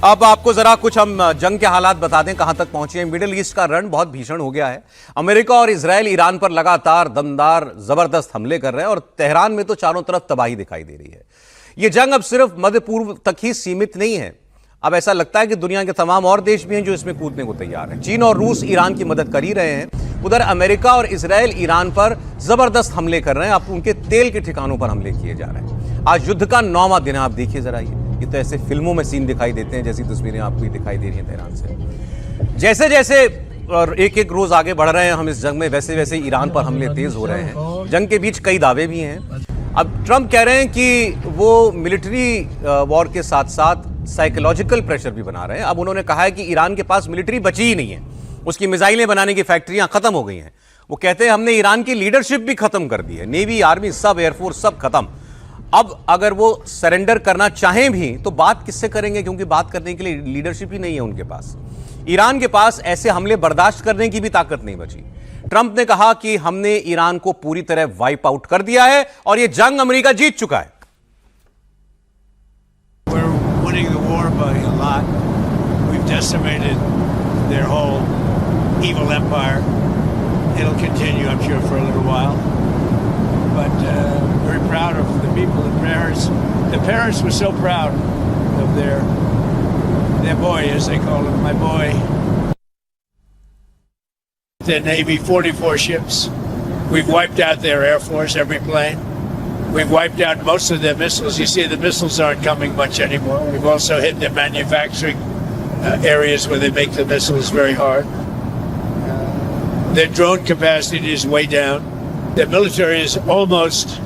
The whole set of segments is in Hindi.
अब आपको जरा कुछ हम जंग के हालात बता दें, कहां तक पहुंचे हैं। मिडिल ईस्ट का रण बहुत भीषण हो गया है। अमेरिका और इजरायल ईरान पर लगातार दमदार जबरदस्त हमले कर रहे हैं और तेहरान में तो चारों तरफ तबाही दिखाई दे रही है। यह जंग अब सिर्फ मध्य पूर्व तक ही सीमित नहीं है, अब ऐसा लगता है कि दुनिया के तमाम और देश भी हैं जो इसमें कूदने को तैयार हैं। चीन और रूस ईरान की मदद कर ही रहे हैं, उधर अमेरिका और इजरायल ईरान पर जबरदस्त हमले कर रहे हैं। अब उनके तेल के ठिकानों पर हमले किए जा रहे हैं। आज युद्ध का 9वां दिन है। आप देखिए जरा, ये तो ऐसे फिल्मों में सीन दिखाई देते हैं जैसी तस्वीरें आपको दिखाई दे रही हैं तेहरान से। जैसे जैसे और एक एक रोज आगे बढ़ रहे हैं हम इस जंग में, वैसे वैसे ईरान पर हमले तेज हो रहे हैं। जंग के बीच कई दावे भी हैं। अब ट्रंप कह रहे हैं कि वो मिलिट्री वॉर के साथ साथ साइकोलॉजिकल प्रेशर भी बना रहे हैं। अब उन्होंने कहा है कि ईरान के पास मिलिट्री बची ही नहीं है, उसकी मिसाइलें बनाने की फैक्ट्रियां खत्म हो गई हैं। वो कहते हैं हमने ईरान की लीडरशिप भी खत्म कर दी है, नेवी, आर्मी, सब, एयरफोर्स सब खत्म। अब अगर वो सरेंडर करना चाहें भी तो बात किससे करेंगे, क्योंकि बात करने के लिए लीडरशिप ही नहीं है उनके पास। ईरान के पास ऐसे हमले बर्दाश्त करने की भी ताकत नहीं बची। ट्रंप ने कहा कि हमने ईरान को पूरी तरह वाइप आउट कर दिया है और यह जंग अमेरिका जीत चुका है। Their whole evil empire. It'll continue, I'm sure, for a little while. But very proud of the people. The parents were so proud of their boy, as they call him, my boy. Their Navy, 44 ships. We've wiped out their Air Force, every plane. We've wiped out most of their missiles. You see, the missiles aren't coming much anymore. We've also hit their manufacturing areas where they make the missiles very hard. Their drone capacity is way down. Their military is almost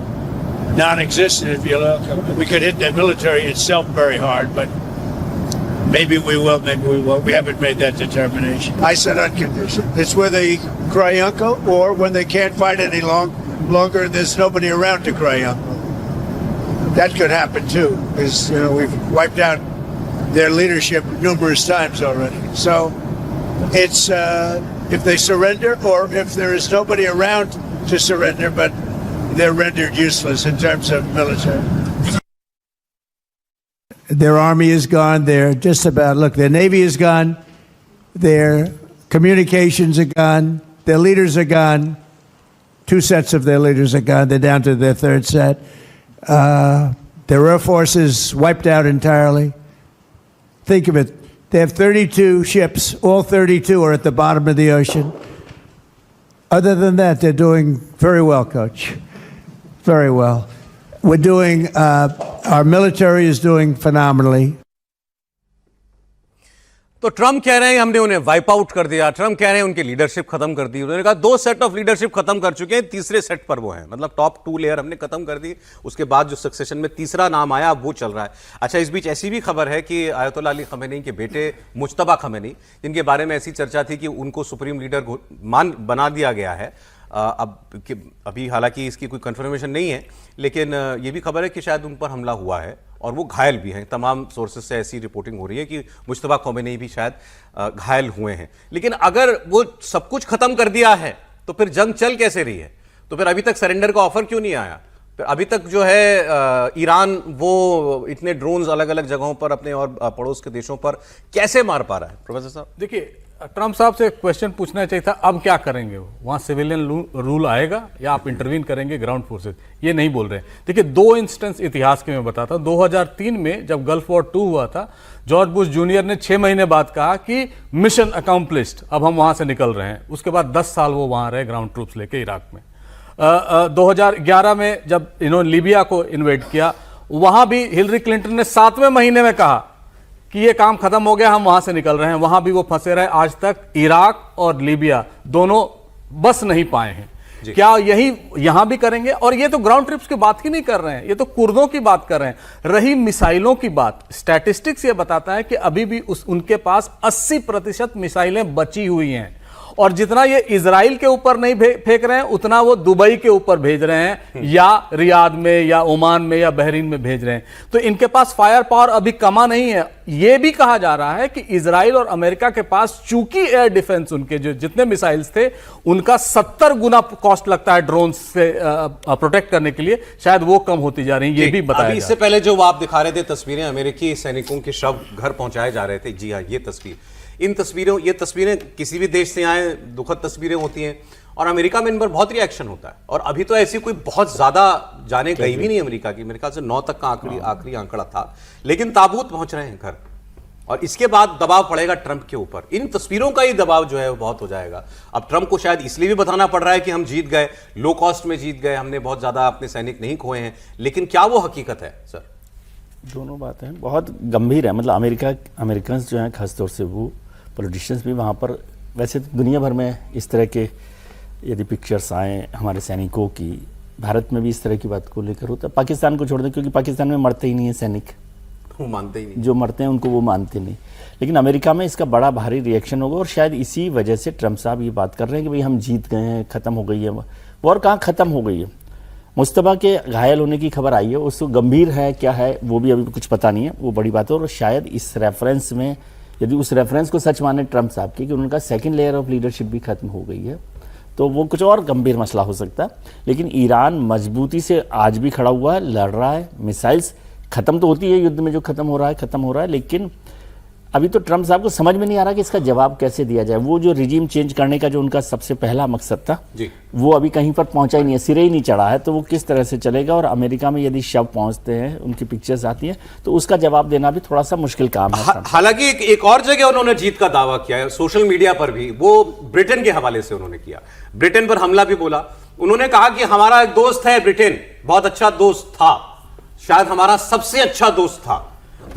non-existent, if you look. We could hit their military itself very hard, but maybe we will, maybe we won't. We haven't made that determination. I said unconditional. It's where they cry uncle, or when they can't fight any longer and there's nobody around to cry uncle. That could happen too, because we've wiped out their leadership numerous times already. So it's if they surrender, or if there is nobody around to surrender, but they're rendered useless in terms of military. Their army is gone. They're just about, look, their navy is gone. Their communications are gone. Their leaders are gone. 2 sets of their leaders are gone. They're down to their 3rd set. Their air force is wiped out entirely. Think of it. They have 32 ships. All 32 are at the bottom of the ocean. Other than that, they're doing very well, Coach. Very well. We're doing, our military is doing phenomenally. तो ट्रंप कह रहे हैं हमने उन्हें वाइप आउट कर दिया। ट्रंप कह रहे हैं उनकी लीडरशिप खत्म कर दी। उन्होंने कहा 2 सेट ऑफ लीडरशिप खत्म कर चुके हैं, तीसरे सेट पर वो हैं, मतलब टॉप 2 लेयर हमने खत्म कर दी। उसके बाद जो सक्सेशन में तीसरा नाम आया वो चल रहा है। अच्छा, इस बीच ऐसी भी खबर है कि आयतुल्लाह अली खमेनी के बेटे मुज्तबा खमेनी, जिनके बारे में ऐसी चर्चा थी कि उनको सुप्रीम लीडर बना दिया गया है, अभी हालांकि इसकी कोई कंफर्मेशन नहीं है, लेकिन ये भी खबर है कि शायद उन पर हमला हुआ है और वो घायल भी हैं। तमाम सोर्सेज से ऐसी रिपोर्टिंग हो रही है कि मुज्तबा खमेनी भी शायद घायल हुए हैं। लेकिन अगर वो सब कुछ खत्म कर दिया है तो फिर जंग चल कैसे रही है? तो फिर अभी तक सरेंडर का ऑफर क्यों नहीं आया? फिर अभी तक जो है ईरान वो इतने ड्रोन्स अलग अलग जगहों पर अपने और पड़ोस के देशों पर कैसे मार पा रहा है? प्रोफेसर साहब देखिए, ट्रंप साहब से क्वेश्चन पूछना चाहिए था, अब क्या करेंगे वो? वहाँ सिविलियन रूल आएगा या आप इंटरवीन करेंगे ग्राउंड फोर्सेस? ये नहीं बोल रहे हैं। देखिए, 2 इंस्टेंस इतिहास के मैं बताता हूँ। 2003 में जब गल्फ वॉर 2 हुआ था, जॉर्ज बुश जूनियर ने 6 महीने बाद कहा कि मिशन अकम्प्लिश्ड, अब हम वहाँ से निकल रहे हैं। उसके बाद 10 साल वो वहाँ रहे ग्राउंड ट्रूप्स लेके इराक में। 2011 में जब इन्होंने लीबिया को इन्वेड किया, वहाँ भी हिलरी क्लिंटन ने 7वें महीने में कहा कि ये काम खत्म हो गया, हम वहां से निकल रहे हैं। वहां भी वो फंसे रहे। आज तक इराक और लीबिया दोनों बस नहीं पाए हैं। क्या यही यहां भी करेंगे? और ये तो ग्राउंड ट्रिप्स की बात ही नहीं कर रहे हैं, ये तो कुर्दों की बात कर रहे हैं। रही मिसाइलों की बात, स्टैटिस्टिक्स ये बताता है कि अभी भी उनके पास 80% मिसाइलें बची हुई हैं। और जितना ये इजराइल के ऊपर नहीं फेंक रहे हैं, उतना वो दुबई के ऊपर भेज रहे हैं, या रियाद में या ओमान में या बहरीन में भेज रहे हैं। तो इनके पास फायर पावर अभी कमा नहीं है। यह भी कहा जा रहा है कि इजराइल और अमेरिका के पास चूंकि एयर डिफेंस, उनके जो जितने मिसाइल्स थे उनका 70 गुना कॉस्ट लगता है ड्रोन से प्रोटेक्ट करने के लिए, शायद वो कम होती जा रही है, ये भी बताया अभी इससे पहले जो आप दिखा रहे थे तस्वीरें, अमेरिकी सैनिकों के शव घर पहुंचाए जा रहे थे, जी हाँ, ये तस्वीरें किसी भी देश से आए दुखद तस्वीरें होती हैं और अमेरिका में इन पर बहुत रिएक्शन होता है। और अभी तो ऐसी कोई बहुत ज्यादा जाने गई भी नहीं अमेरिका की, मेरे ख्याल से 9 तक का आखिरी आंकड़ा था, लेकिन ताबूत पहुंच रहे हैं घर। और इसके बाद दबाव पड़ेगा ट्रंप के ऊपर, इन तस्वीरों का ही दबाव जो है वो बहुत हो जाएगा। अब ट्रंप को शायद इसलिए भी बताना पड़ रहा है कि हम जीत गए, लो कॉस्ट में जीत गए, हमने बहुत ज्यादा अपने सैनिक नहीं खोए हैं, लेकिन क्या वो हकीकत है सर? दोनों बातें बहुत गंभीर है। मतलब अमेरिकन जो हैं खासतौर से वो पॉलिटिशियंस भी वहाँ पर, वैसे तो दुनिया भर में इस तरह के यदि पिक्चर्स आए हमारे सैनिकों की, भारत में भी इस तरह की बात को लेकर होता है। पाकिस्तान को छोड़ दें, क्योंकि पाकिस्तान में मरते ही नहीं है सैनिक, वो मानते ही नहीं, जो मरते हैं उनको वो मानते नहीं। लेकिन अमेरिका में इसका बड़ा भारी रिएक्शन होगा और शायद इसी वजह से ट्रंप साहब ये बात कर रहे हैं कि भाई हम जीत गए हैं, ख़त्म हो गई है। वॉर कहाँ ख़त्म हो गई है? मुस्तफा के घायल होने की खबर आई है, उसको गंभीर है क्या है वो भी अभी कुछ पता नहीं है, वो बड़ी बात है। और शायद इस रेफरेंस में, यदि उस रेफरेंस को सच माने ट्रंप साहब की कि उनका सेकंड लेयर ऑफ लीडरशिप भी खत्म हो गई है, तो वो कुछ और गंभीर मसला हो सकता है। लेकिन ईरान मजबूती से आज भी खड़ा हुआ है, लड़ रहा है, मिसाइल्स खत्म तो होती है युद्ध में, जो खत्म हो रहा है, लेकिन अभी तो ट्रंप साहब को समझ में नहीं आ रहा कि इसका जवाब कैसे दिया जाए। वो जो रिजीम चेंज करने का जो उनका सबसे पहला मकसद था जी, वो अभी कहीं पर पहुंचा ही नहीं है, सिरे ही नहीं चढ़ा है, तो वो किस तरह से चलेगा। और अमेरिका में यदि शव पहुंचते हैं, उनकी पिक्चर्स आती हैं, तो उसका जवाब देना भी थोड़ा सा मुश्किल काम है। हालांकि एक और जगह उन्होंने जीत का दावा किया है सोशल मीडिया पर भी, वो ब्रिटेन के हवाले से उन्होंने किया, ब्रिटेन पर हमला भी बोला। उन्होंने कहा कि हमारा एक दोस्त है ब्रिटेन, बहुत अच्छा दोस्त था, शायद हमारा सबसे अच्छा दोस्त था,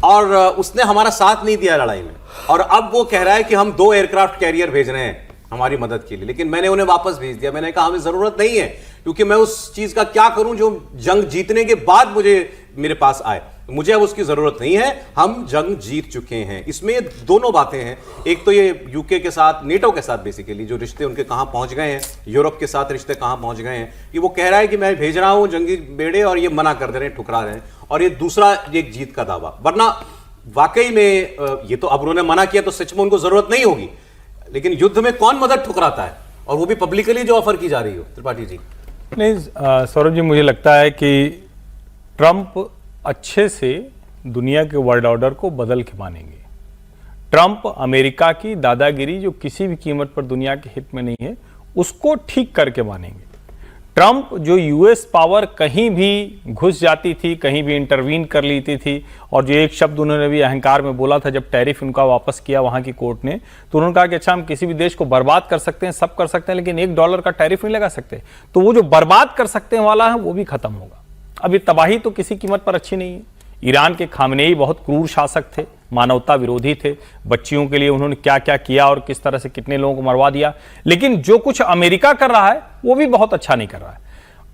और उसने हमारा साथ नहीं दिया लड़ाई में, और अब वो कह रहा है कि हम 2 एयरक्राफ्ट कैरियर भेज रहे हैं हमारी मदद के लिए, लेकिन मैंने उन्हें वापस भेज दिया। मैंने कहा हमें जरूरत नहीं है, क्योंकि मैं उस चीज का क्या करूं जो जंग जीतने के बाद मेरे पास आए, मुझे अब उसकी जरूरत नहीं है, हम जंग जीत चुके हैं। इसमें दोनों बातें हैं, एक तो ये यूके के साथ, नेटो के साथ बेसिकली जो रिश्ते उनके कहां पहुंच गए हैं, यूरोप के साथ रिश्ते कहां पहुंच गए हैं, कि वो कह रहा है कि मैं भेज रहा हूं जंगी बेड़े, और ये मना कर दे रहे हैं, ठुकरा रहे हैं। और ये दूसरा एक जीत का दावा, वरना वाकई में ये तो अब उन्होंने मना किया तो सच में उनको जरूरत नहीं होगी, लेकिन युद्ध में कौन मदद ठुकराता है, और वो भी पब्लिकली जो ऑफर की जा रही हो। त्रिपाठी जी नहीं सौरभ जी, मुझे लगता है कि ट्रंप अच्छे से दुनिया के वर्ल्ड ऑर्डर को बदल के मानेंगे। ट्रंप अमेरिका की दादागिरी जो किसी भी कीमत पर दुनिया के हित में नहीं है, उसको ठीक करके मानेंगे। ट्रंप जो यूएस पावर कहीं भी घुस जाती थी, कहीं भी इंटरवीन कर लेती थी, और जो एक शब्द उन्होंने भी अहंकार में बोला था जब टैरिफ उनका वापस किया वहां की कोर्ट ने, तो उन्होंने कहा कि अच्छा हम किसी भी देश को बर्बाद कर सकते हैं, सब कर सकते हैं, लेकिन $1 का टैरिफ नहीं लगा सकते। तो वो जो बर्बाद कर सकते हैं वाला है वो भी खत्म होगा। अब ये तबाही तो किसी कीमत पर अच्छी नहीं है। ईरान के खामनेई बहुत क्रूर शासक थे, मानवता विरोधी थे, बच्चियों के लिए उन्होंने क्या क्या किया और किस तरह से कितने लोगों को मरवा दिया। लेकिन जो कुछ अमेरिका कर रहा है वो भी बहुत अच्छा नहीं कर रहा है।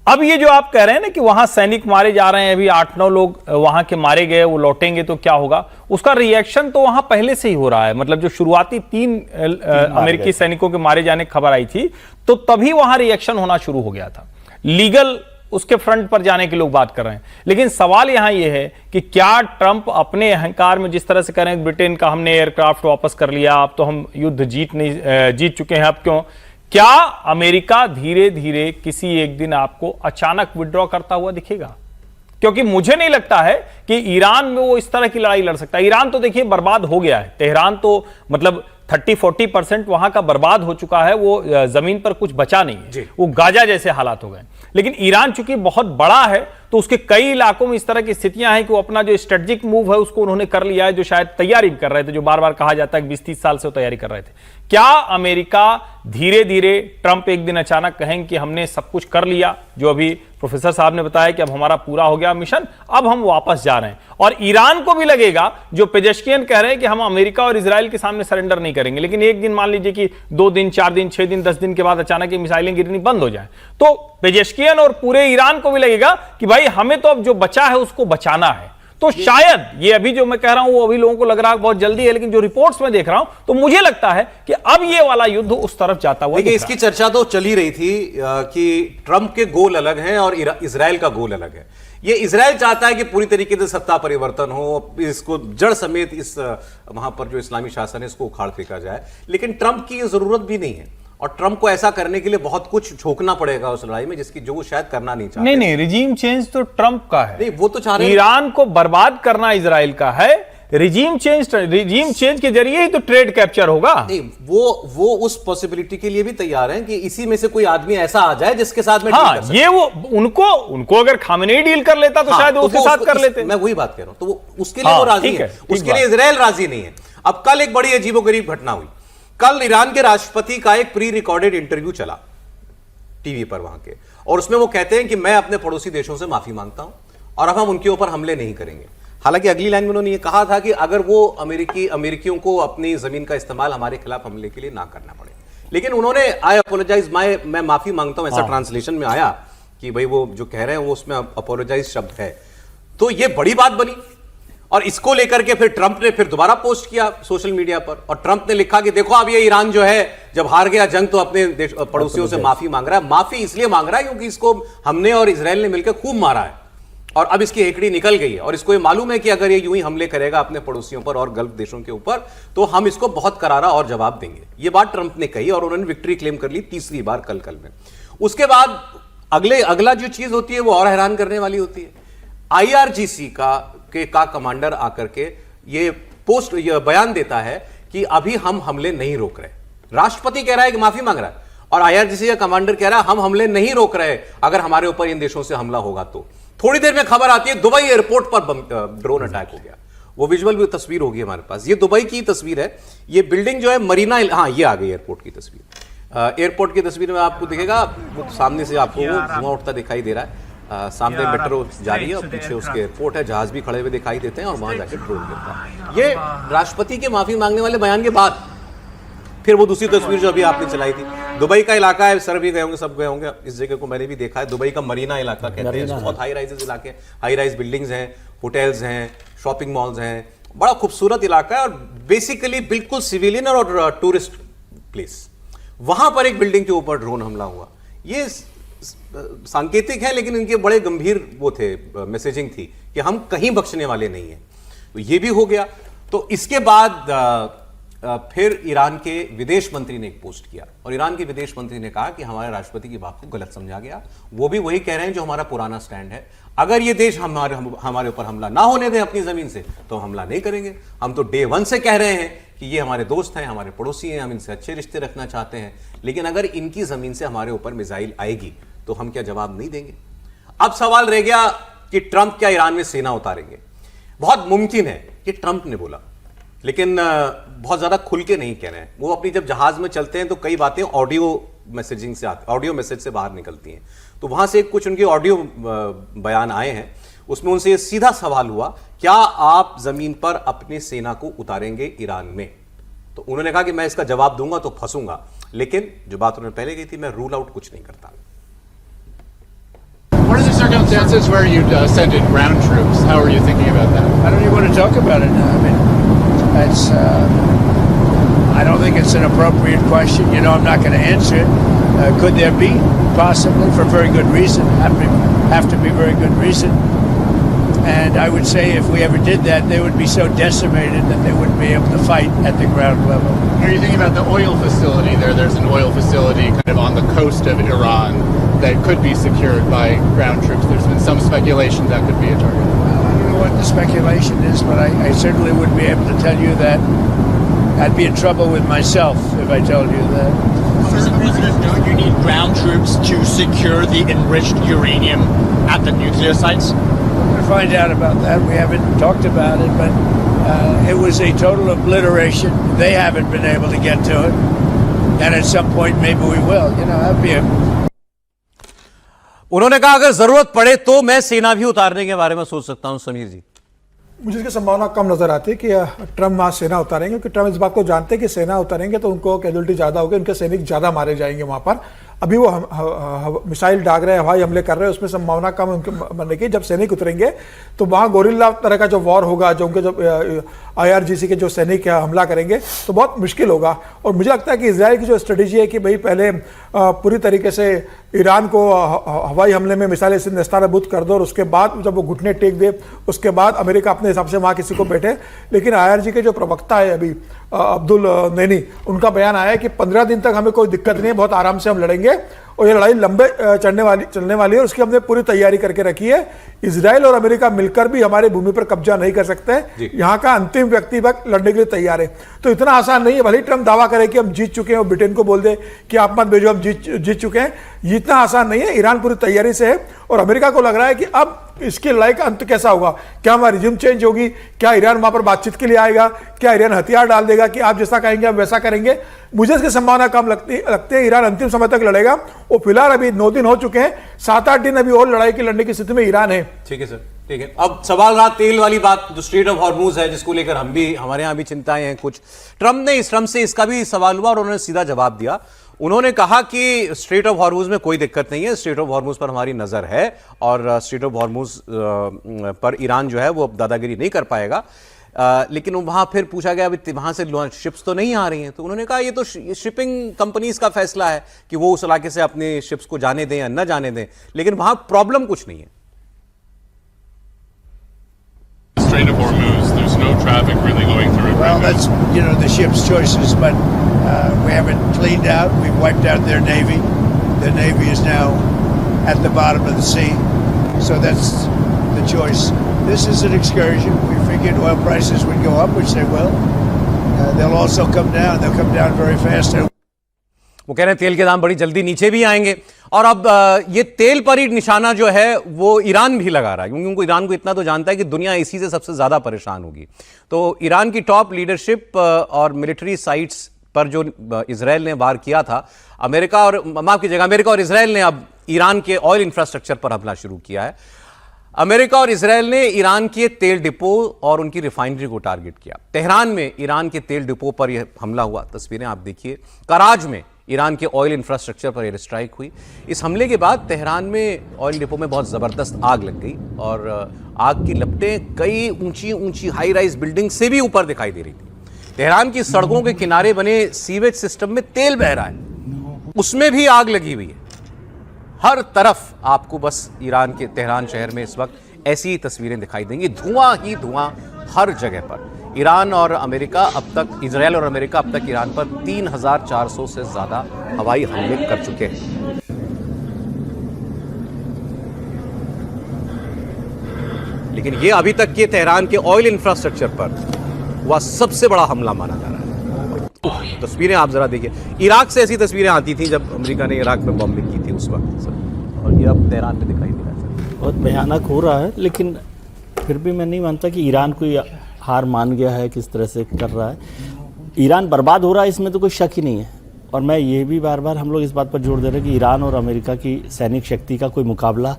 अब ये जो आप कह रहे हैं ना कि वहां सैनिक मारे जा रहे हैं, अभी 8-9 लोग वहां के मारे गए, वो लौटेंगे तो क्या होगा, उसका रिएक्शन तो वहां पहले से ही हो रहा है। मतलब जो शुरुआती 3 अमेरिकी सैनिकों के मारे जाने की खबर आई थी, तो तभी वहां रिएक्शन होना शुरू हो गया था। लीगल उसके फ्रंट पर जाने के लोग बात कर रहे हैं। लेकिन सवाल यहां यह है कि क्या ट्रंप अपने अहंकार में जिस तरह से कह रहे हैं ब्रिटेन का हमने एयरक्राफ्ट वापस कर लिया, अब तो हम युद्ध जीत चुके हैं, अब क्यों, क्या अमेरिका धीरे धीरे किसी एक दिन आपको अचानक विड्रॉ करता हुआ दिखेगा? क्योंकि मुझे नहीं लगता है कि ईरान में वो इस तरह की लड़ाई लड़ सकता है। ईरान तो देखिए बर्बाद हो गया है, तेहरान तो मतलब 30-40% वहां का बर्बाद हो चुका है, वो जमीन पर कुछ बचा नहीं है, वो गाजा जैसे हालात हो गए। लेकिन ईरान चूंकि बहुत बड़ा है तो उसके कई इलाकों में इस तरह की स्थितियां हैं कि वो अपना जो स्ट्रेटेजिक मूव है उसको उन्होंने कर लिया है, जो शायद तैयारी भी कर रहे थे, जो बार बार कहा जाता है कि 20-30 साल से वो तैयारी कर रहे थे। क्या अमेरिका धीरे धीरे, ट्रंप एक दिन अचानक कहेंगे कि हमने सब कुछ कर लिया, जो अभी प्रोफेसर साहब ने बताया कि अब हमारा पूरा हो गया मिशन, अब हम वापस जा रहे हैं, और ईरान को भी लगेगा, जो पेजेश्कियन कह रहे हैं कि हम अमेरिका और इजराइल के सामने सरेंडर नहीं करेंगे, लेकिन एक दिन मान लीजिए कि 2 दिन, 4 दिन, 6 दिन, 10 दिन के बाद अचानक ये मिसाइलें गिरनी बंद हो जाए, तो पेजेश्कियन और पूरे ईरान को भी लगेगा कि भाई हमें तो अब जो बचा है उसको बचाना है। तो शायद ये अभी जो मैं कह रहा हूं वो अभी लोगों को लग रहा है बहुत जल्दी है, लेकिन जो रिपोर्ट्स में देख रहा हूं तो मुझे लगता है कि अब ये वाला युद्ध उस तरफ जाता हुआ। देखिए, इसकी चर्चा तो चल ही रही थी कि ट्रंप के गोल अलग हैं और इजराइल का गोल अलग है। ये इजराइल चाहता है कि पूरी तरीके से सत्ता परिवर्तन हो, इसको जड़ समेत इस वहां पर जो इस्लामी शासन है इसको उखाड़ फेंका जाए, लेकिन ट्रंप की ये जरूरत भी नहीं है और ट्रंप को ऐसा करने के लिए बहुत कुछ झोंकना पड़ेगा उस लड़ाई में, जिसकी जो वो शायद करना नहीं चाहते। नहीं, रिजीम चेंज तो ट्रंप का है। नहीं, वो तो चाह रहे हैं ईरान को बर्बाद करना इजराइल का है। रिजीम चेंज के जरिए ही तो ट्रेड कैप्चर होगा। नहीं, वो उस पॉसिबिलिटी के लिए भी तैयार हैं कि इसी में से कोई आदमी ऐसा आ जाए जिसके साथ में हाँ, ये वो उनको अगर खामेनेई डील कर लेता तो शायद तो उसके साथ कर लेते। मैं वही बात कह रहा हूं, तो वो उसके लिए वो राजी है, उसके लिए इजराइल राजी नहीं है। अब कल एक बड़ी अजीबोगरीब घटना हुई। कल ईरान के राष्ट्रपति का एक प्री रिकॉर्डेड इंटरव्यू चला टीवी पर वहां के, और उसमें वो कहते हैं कि मैं अपने पड़ोसी देशों से माफी मांगता हूं और अब हम उनके ऊपर हमले नहीं करेंगे। हालांकि अगली लाइन में उन्होंने ये कहा था कि अगर वो अमेरिकियों को अपनी जमीन का इस्तेमाल हमारे खिलाफ हमले के लिए ना करना पड़े, लेकिन उन्होंने आई अपोलोजाइज, मैं माफी मांगता हूं ऐसा ट्रांसलेशन में आया कि भाई वो जो कह रहे हैं वो उसमें अपोलोजाइज शब्द है। तो ये बड़ी बात बनी और इसको लेकर के फिर ट्रंप ने फिर दोबारा पोस्ट किया सोशल मीडिया पर, और ट्रंप ने लिखा कि देखो अब ये ईरान जो है जब हार गया जंग तो अपने पड़ोसियों से माफी मांग रहा है। माफी इसलिए मांग रहा है क्योंकि इसको हमने और इजराइल ने मिलकर खूब मारा है और अब इसकी हेकड़ी निकल गई है और इसको ये मालूम है कि अगर ये यूं ही हमले करेगा अपने पड़ोसियों पर और गल्फ देशों के ऊपर तो हम इसको बहुत करारा और जवाब देंगे। ये बात ट्रंप ने कही और उन्होंने विक्ट्री क्लेम कर ली तीसरी बार कल में। उसके बाद अगला जो चीज होती है वो और हैरान करने वाली होती है। IRGC का कमांडर आकर के ये बयान देता है कि अभी हम हमले नहीं रोक रहे। राष्ट्रपति कह रहा है कि माफी मांग रहा है और IRGC का कमांडर कह रहा है हम हमले नहीं रोक रहे, अगर हमारे ऊपर इन देशों से हमला होगा तो। थोड़ी देर में खबर आती है दुबई एयरपोर्ट पर ड्रोन अटैक हो गया। वो विजुअल भी तस्वीर होगी हमारे पास, ये दुबई की तस्वीर है। ये बिल्डिंग जो है मरीना, हाँ ये आ गई एयरपोर्ट की तस्वीर। एयरपोर्ट की तस्वीर में आपको दिखेगा वो सामने से आपको वो धुआं उठता दिखाई दे रहा है। सामने मेट्रो जा रही है और पीछे उसके एयरपोर्ट है, जहाज भी खड़े हुए दिखाई देते हैं और वहां जाके ड्रोन गिरता है। ये राष्ट्रपति के माफी मांगने वाले बयान के बाद फिर वो दूसरी तस्वीर जो अभी आपने चलाई थी, दुबई का इलाका है, सर भी गए होंगे, सब गए होंगे, इस जगह को मैंने भी देखा है। दुबई का मरीना इलाका कहते हैं, बहुत हाई राइजेस इलाके, हाई राइज बिल्डिंग्स हैं, होटल्स हैं, शॉपिंग मॉल्स हैं, बड़ा खूबसूरत इलाका है और बेसिकली बिल्कुल सिविलियन और टूरिस्ट प्लेस। वहां पर एक बिल्डिंग के ऊपर ड्रोन हमला हुआ। ये सांकेतिक है लेकिन इनके बड़े गंभीर वो थे, मैसेजिंग थी कि हम कहीं बख्शने वाले नहीं हैं। तो ये भी हो गया। तो इसके बाद फिर ईरान के विदेश मंत्री ने एक पोस्ट किया और ईरान के विदेश मंत्री ने कहा कि हमारे राष्ट्रपति की बात को गलत समझा गया। वो भी वही कह रहे हैं जो हमारा पुराना स्टैंड है, अगर ये देश हमारे ऊपर हमला ना होने दें अपनी जमीन से तो हमला नहीं करेंगे। हम तो डे 1 से कह रहे हैं कि ये हमारे दोस्त हैं, हमारे पड़ोसी हैं, हम इनसे अच्छे रिश्ते रखना चाहते हैं, लेकिन अगर इनकी जमीन से हमारे ऊपर मिसाइल आएगी तो हम क्या जवाब नहीं देंगे। अब सवाल रह गया कि ट्रंप क्या ईरान में सेना उतारेंगे। बहुत मुमकिन है कि ट्रंप ने बोला, लेकिन बहुत ज्यादा खुल के नहीं कह रहे हैं। वो अपनी जब जहाज में चलते हैं तो कई बातें ऑडियो मैसेजिंग से ऑडियो मैसेज से बाहर निकलती हैं, तो वहां से कुछ उनके ऑडियो बयान आए हैं। उसमें उनसे सीधा सवाल हुआ, क्या आप जमीन पर अपनी सेना को उतारेंगे ईरान में? तो उन्होंने कहा कि मैं इसका जवाब दूंगा तो फंसूंगा, लेकिन जो बात उन्होंने पहले कही थी, मैं रूल आउट कुछ नहीं करता। What are the circumstances where you'd send in ground troops? How are you thinking about that? I don't even want to talk about it now. I mean, it's, I don't think it's an appropriate question. You know, I'm not going to answer it. Could there be? Possibly, for very good reason. Have to be very good reason. And I would say if we ever did that, they would be so decimated that they wouldn't be able to fight at the ground level. Are you thinking about the oil facility there? There's an oil facility kind of on the coast of Iran that could be secured by ground troops. There's been some speculation that could be a target. Well, I don't know what the speculation is, but I certainly wouldn't be able to tell you that. I'd be in trouble with myself if I told you that. Does the president know you need ground troops to secure the enriched uranium at the nuclear sites? We're going to find out about that. We haven't talked about it, but it was a total obliteration. They haven't been able to get to it. And at some point, maybe we will. You know, that'd be a... उन्होंने कहा अगर जरूरत पड़े तो मैं सेना भी उतारने के बारे में सोच सकता हूं। समीर जी, मुझे इसकी संभावना कम नजर आती है कि ट्रंप वहाँ सेना उतारेंगे, क्योंकि ट्रंप इस बात को जानते हैं कि सेना उतारेंगे तो उनको कैजुअलिटी ज़्यादा होगी, उनके सैनिक ज़्यादा मारे जाएंगे वहाँ पर। अभी वो मिसाइल दाग रहे हैं, हवाई हमले कर रहे हैं, उसमें संभावना कम उनके मरने की। जब सैनिक उतरेंगे तो वहाँ गोरिल्ला तरह का जो वॉर होगा, जो उनके जो IRGC के जो सैनिक हमला करेंगे तो बहुत मुश्किल होगा। और मुझे लगता है कि इजराइल की जो स्ट्रेटेजी है कि भाई पहले पूरी तरीके से ईरान को हवाई हमले में मिसाइलें से नेस्तानाबूद कर दो और उसके बाद जब वो घुटने टेक दे उसके बाद अमेरिका अपने हिसाब से वहाँ किसी को बैठे। लेकिन IRG के जो प्रवक्ता है अभी अब्दुल नैनी, उनका बयान आया है कि 15 दिन तक हमें कोई दिक्कत नहीं है, बहुत आराम से हम लड़ेंगे और ये लड़ाई लंबे चलने वाली है और उसकी हमने पूरी तैयारी करके रखी है। इजराइल और अमेरिका मिलकर भी हमारी भूमि पर कब्जा नहीं कर सकते, यहाँ का अंतिम व्यक्ति वक्त लड़ने के लिए तैयार है। तो इतना आसान नहीं है, भले ही ट्रम्प दावा करे कि हम जीत चुके हैं और ब्रिटेन को बोल दे कि आप मत भेजो हम जीत चुके हैं, ये इतना आसान नहीं है। ईरान पूरी तैयारी से है और अमेरिका को लग रहा है कि अब इसकी लड़ाई का अंत कैसा होगा, क्या हमारी रिज्यूम चेंज होगी, क्या ईरान वहां पर बातचीत के लिए आएगा, क्या ईरान हथियार डाल देगा कि आप जैसा कहेंगे हम वैसा करेंगे। मुझे इसकी संभावना कम लगती है। ईरान अंतिम समय तक लड़ेगा। वो फिलहाल अभी 9 दिन हो चुके हैं, 7-8 दिन अभी और लड़ाई की लड़ने की स्थिति में ईरान है। ठीक है सर, ठीक है। अब सवाल रहा तेल वाली बात, जो स्ट्रेट ऑफ हॉर्मूज है, जिसको लेकर हमारे यहाँ भी चिंताएं हैं कुछ। ट्रम्प से इसका भी सवाल हुआ और उन्होंने सीधा जवाब दिया। उन्होंने कहा कि स्ट्रेट ऑफ हॉर्मूज में कोई दिक्कत नहीं है, स्ट्रेट ऑफ हॉर्मूज पर हमारी नजर है और स्ट्रेट ऑफ हॉर्मूज पर ईरान जो है वो दादागिरी नहीं कर पाएगा। लेकिन वहां फिर पूछा गया अभी वहां से शिप्स तो नहीं आ रही हैं, तो उन्होंने कहा ये तो शिपिंग कंपनीज का फैसला है कि वो उस इलाके से अपने शिप्स को जाने दें या न जाने दें, लेकिन वहां प्रॉब्लम कुछ नहीं है। Strait of Hormuz, there's no traffic really going through it. Well, that's, the ship's choices, but we haven't cleaned out. We've wiped out their navy. Their navy is now at the bottom of the sea. So that's the choice. This is an excursion. We figured oil prices would go up, which they will. They'll also come down. They'll come down very fast. वो कह रहे हैं तेल के दाम बड़ी जल्दी नीचे भी आएंगे और अब ये तेल पर ही निशाना जो है वो ईरान भी लगा रहा है, क्योंकि उनको ईरान को इतना तो जानता है कि दुनिया इसी से सबसे ज्यादा परेशान होगी। तो ईरान की टॉप लीडरशिप और मिलिट्री साइट्स पर जो इजराइल ने वार किया था, अमेरिका और इजराइल ने अब ईरान के ऑयल इंफ्रास्ट्रक्चर पर हमला शुरू किया है। अमेरिका और इजराइल ने ईरान के तेल डिपो और उनकी रिफाइनरी को टारगेट किया। तेहरान में ईरान के तेल डिपो पर यह हमला हुआ, तस्वीरें आप देखिए। कराज में ईरान के ऑयल इंफ्रास्ट्रक्चर पर एयर स्ट्राइक हुई। इस हमले के बाद तेहरान में ऑयल डिपो में बहुत ज़बरदस्त आग लग गई और आग की लपटें कई ऊंची हाई राइज बिल्डिंग से भी ऊपर दिखाई दे रही थी। तेहरान की सड़कों के किनारे बने सीवेज सिस्टम में तेल बह रहा है, उसमें भी आग लगी हुई है। हर तरफ आपको बस ईरान के तेहरान शहर में इस वक्त ऐसी तस्वीरें दिखाई देंगी, धुआं ही धुआं हर जगह पर। ईरान और अमेरिका अब तक, इजराइल और अमेरिका अब तक ईरान पर 3400 से ज्यादा हवाई हमले कर चुके हैं। लेकिन यह अभी तक के तेहरान के ऑयल इंफ्रास्ट्रक्चर पर हुआ सबसे बड़ा हमला माना जा रहा है। तस्वीरें आप जरा देखिए, इराक से ऐसी तस्वीरें आती थी जब अमेरिका ने इराक में बॉम्बिंग की थी उस वक्त, और ये अब तेहरान में दिखाई दे रहा है। बहुत भयानक हो रहा है, लेकिन फिर भी मैं नहीं मानता कि ईरान कोई हार मान गया है, किस तरह से कर रहा है। ईरान बर्बाद हो रहा है, इसमें तो कोई शक ही नहीं है। और मैं ये भी बार बार हम लोग इस बात पर जोर दे रहे हैं कि ईरान और अमेरिका की सैनिक शक्ति का कोई मुकाबला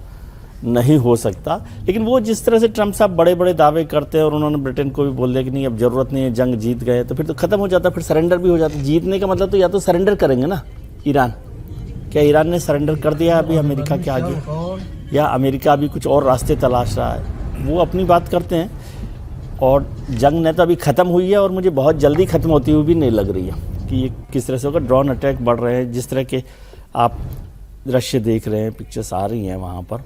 नहीं हो सकता। लेकिन वो जिस तरह से ट्रम्प साहब बड़े बड़े दावे करते हैं और उन्होंने ब्रिटेन को भी बोल दिया कि नहीं अब ज़रूरत नहीं है, जंग जीत गए, तो फिर तो ख़त्म हो जाता, फिर सरेंडर भी हो जाता। जीतने का मतलब तो या तो सरेंडर करेंगे ना ईरान। क्या ईरान ने सरेंडर कर दिया अभी अमेरिका के आगे, या अमेरिका अभी कुछ और रास्ते तलाश रहा है? वो अपनी बात करते हैं। और जंग ने तो अभी ख़त्म हुई है और मुझे बहुत जल्दी ख़त्म होती हुई भी नहीं लग रही है कि ये किस तरह से होगा। ड्रोन अटैक बढ़ रहे हैं, जिस तरह के आप दृश्य देख रहे हैं, पिक्चर्स आ रही हैं वहाँ पर।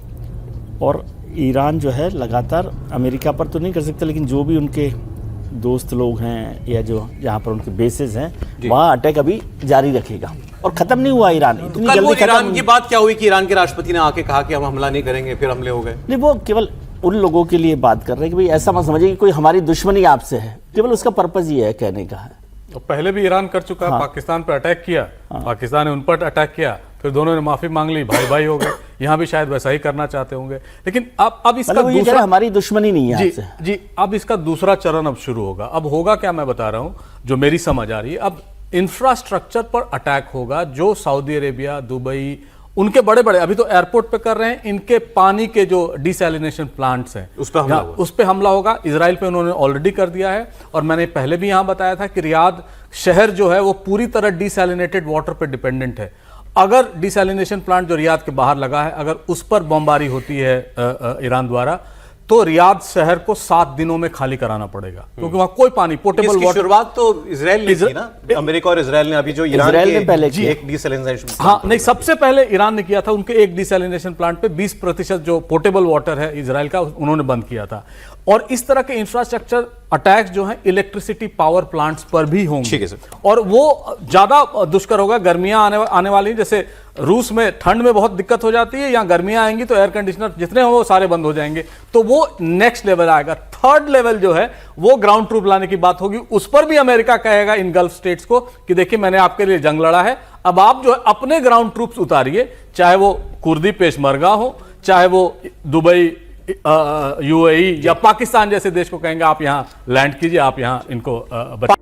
और ईरान जो है लगातार अमेरिका पर तो नहीं कर सकता, लेकिन जो भी उनके दोस्त लोग हैं या जो जहाँ पर उनके बेसेस हैं वहाँ अटैक अभी जारी रखेगा और ख़त्म नहीं हुआ ईरान। इतनी जल्दी ईरान की बात क्या हुई कि ईरान के राष्ट्रपति ने आके कहा कि हम हमला नहीं करेंगे, फिर हमले हो गए? नहीं, वो केवल उन लोगों के लिए बात कर रहे हैं कि भाई ऐसा मत समझिए कि कोई हमारी दुश्मनी आपसे है, केवल उसका पर्पज ये है कहने का है। तो पहले भी ईरान कर चुका है, पाकिस्तान पर अटैक किया, पाकिस्तान ने उन पर अटैक किया, फिर दोनों ने माफी मांग ली, भाई भाई हो गए। यहाँ भी शायद वैसा ही करना चाहते होंगे। लेकिन अब इसका दूसरा, हमारी दुश्मनी नहीं है आपसे। जी, अब इसका दूसरा चरण अब शुरू होगा। अब होगा क्या, मैं बता रहा हूँ जो मेरी समझ आ रही है। अब इंफ्रास्ट्रक्चर पर अटैक होगा, जो सऊदी अरेबिया, दुबई, उनके बड़े बड़े अभी तो एयरपोर्ट पे कर रहे हैं, इनके पानी के जो डिसैलिनेशन प्लांट्स हैं उस पे हमला होगा। इजराइल पे उन्होंने ऑलरेडी कर दिया है। और मैंने पहले भी यहां बताया था कि रियाद शहर जो है वो पूरी तरह डिसैलिनेटेड वाटर पे डिपेंडेंट है। अगर डिसैलिनेशन प्लांट जो रियाद के बाहर लगा है, अगर उस पर बमबारी होती है ईरान द्वारा, तो रियाद शहर को 7 दिनों में खाली कराना पड़ेगा, क्योंकि वहां कोई पानी पोर्टेबल इसकी वाटर। शुरुआत तो इजराइल ने की ना, अमेरिका और इजराइल ने। अभी जो इजराइल ने पहले किया। एक डिसैलिनेशन, हाँ नहीं, सबसे पहले ईरान ने किया था। उनके एक डिसैलिनेशन प्लांट पे 20% जो पोर्टेबल वाटर है इजराइल का, उन्होंने बंद किया था। और इस तरह के इंफ्रास्ट्रक्चर अटैक्स जो हैं इलेक्ट्रिसिटी पावर प्लांट्स पर भी होंगे। ठीक है सर। और वो ज्यादा दुष्कर होगा। गर्मियां आने वाली, जैसे रूस में ठंड में बहुत दिक्कत हो जाती है, यहाँ गर्मियां आएंगी तो एयर कंडीशनर जितने हो वो सारे बंद हो जाएंगे। तो वो नेक्स्ट लेवल आएगा। थर्ड लेवल जो है वो ग्राउंड ट्रूप लाने की बात होगी। उस पर भी अमेरिका कहेगा इन गल्फ स्टेट्स को कि देखिए मैंने आपके लिए जंग लड़ा है, अब आप जो है अपने ग्राउंड ट्रूप्स उतारिए, चाहे वो कुर्दी पेशमर्गा हो, चाहे वो दुबई, यूएई या पाकिस्तान जैसे देश को कहेंगे आप यहां लैंड कीजिए, आप यहां इनको बचाइए।